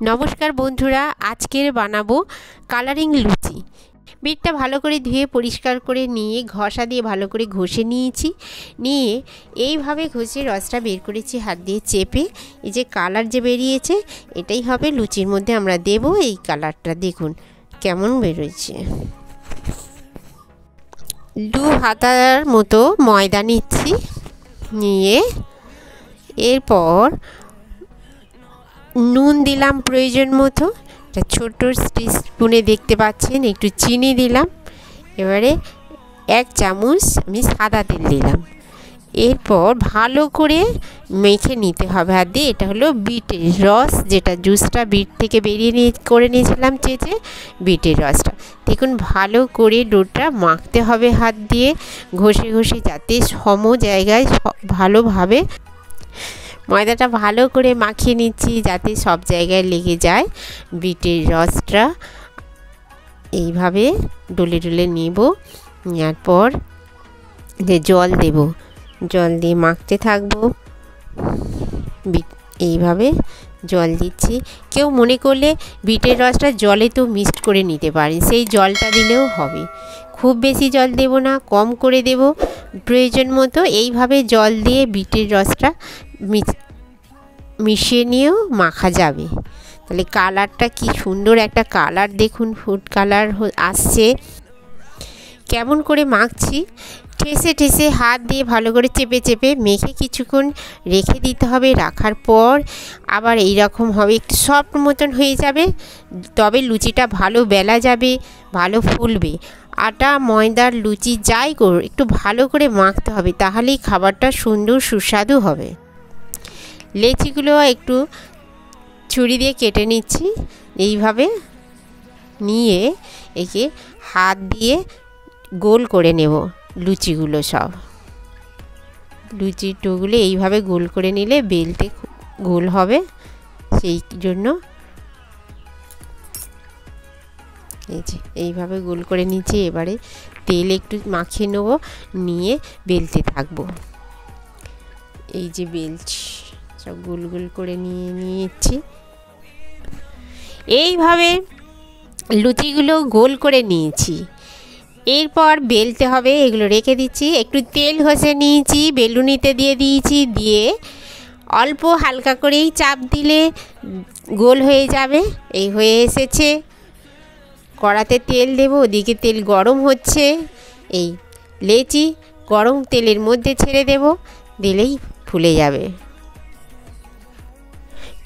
नमस्कार बंधुरा आजकेर बानाबो कालारिंग लुचि। बीटटा भालो करे धुए परिष्कार करे निये घषा दिए भालो करे घषे निয়েছি নিয়ে এইভাবে ঘষে রসটা বের করেছি হাত দিয়ে চেপে। এই যে কালার যে বেরিয়েছে এটাই হবে লুচির মধ্যে আমরা দেব। এই কালারটা দেখুন কেমন বেরোচ্ছে। দু হাতার মতো ময়দা নিচ্ছি, নিয়ে এরপর নুন দিলাম প্রয়োজন মতো, একটা ছোট স্পুনে দেখতে পাচ্ছেন, একটু চিনি দিলাম, এবারে 1 চামচ আমি সাদা তেল দিলাম। এরপর ভালো করে মেখে নিতে হবে হাত দিয়ে। এটা হলো বিটের রস, যেটা জুসটা বিট থেকে বেরিয়ে করে নিয়েছিলাম চেঁচে, বিটের রসটা। দেখুন ভালো করে ডোটা মাখতে হবে হাত দিয়ে ঘষে ঘষে, যাতে সম জায়গায় ভালোভাবে ময়দাটা ভালো করে মাখিয়ে নিচ্ছি যাতে সব জায়গায় লেগে যায় বিটের রসটা। এইভাবে ডলে ডলে নেব, নেওয়ার পর যে জল দেব, জল দিয়ে মাখতে থাকবো। এইভাবে জল দিচ্ছি। কেউ মনে করলে বিটের রসটা জলে তো মিক্সড করে নিতে পারেন, সেই জলটা দিলেও হবে। খুব বেশি জল দেব না, কম করে দেব প্রয়োজন মতো। এইভাবে জল দিয়ে বিটের রসটা মিশিয়ে নিয়েও মাখা যাবে। তাহলে কালারটা কি সুন্দর একটা কালার দেখুন, ফুড কালার আসছে। কেমন করে মাখছি, ঠেসে ঠেসে হাত দিয়ে ভালো করে চেপে চেপে মেখে কিছুক্ষণ রেখে দিতে হবে। রাখার পর আবার এই রকম হবে, একটু সফট মতন হয়ে যাবে, তবে লুচিটা ভালো বেলা যাবে, ভালো ফুলবে। আটা ময়দার লুচি যাই করো একটু ভালো করে মাখতে হবে, তাহলেই খাবারটা সুন্দর সুস্বাদু হবে। লেচিগুলো একটু ছুরি দিয়ে কেটে নিচ্ছি। এইভাবে নিয়ে একে হাত দিয়ে গোল করে নেব লুচিগুলো। সব লুচির টোগুলো এইভাবে গোল করে নিলে বেলতে গোল হবে, সেই জন্য এই যে এইভাবে গোল করে নিচ্ছি। এবারে তেল একটু মাখিয়ে নেব, নিয়ে বেলতে থাকবো। এই যে বেলছি, সব গোল গোল করে নিয়েছি। এইভাবে লুচিগুলো গোল করে নিয়েছি। এরপর বেলতে হবে, এগুলো রেখে দিচ্ছি। একটু তেল ঘষে নিয়েছি, বেলুনিতে দিয়ে দিয়েছি, দিয়ে অল্প হালকা করেই চাপ দিলে গোল হয়ে যাবে। এই হয়ে এসেছে। কড়াতে তেল দেব, ওদিকে তেল গরম হচ্ছে। এই লেচি গরম তেলের মধ্যে ছেড়ে দেব, দিলেই ফুলে যাবে।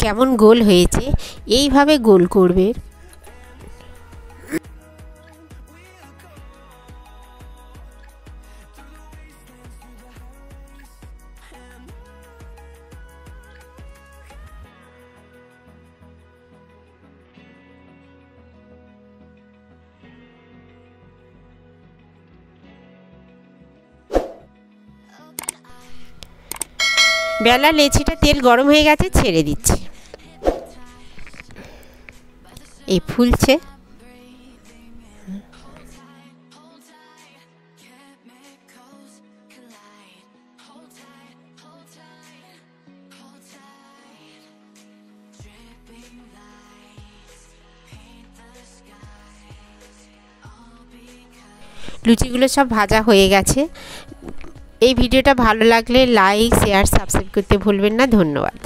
কেমন গোল হয়েছে, এইভাবে গোল করবে। বেলা লেচিটা তেল গরম হয়ে গেছে, ছেড়ে দিচ্ছি। এই ফুলছে। লুচিগুলো সব ভাজা হয়ে গেছে। এই ভিডিওটা ভালো লাগলে লাইক, শেয়ার, সাবস্ক্রাইব করতে ভুলবেন না। ধন্যবাদ।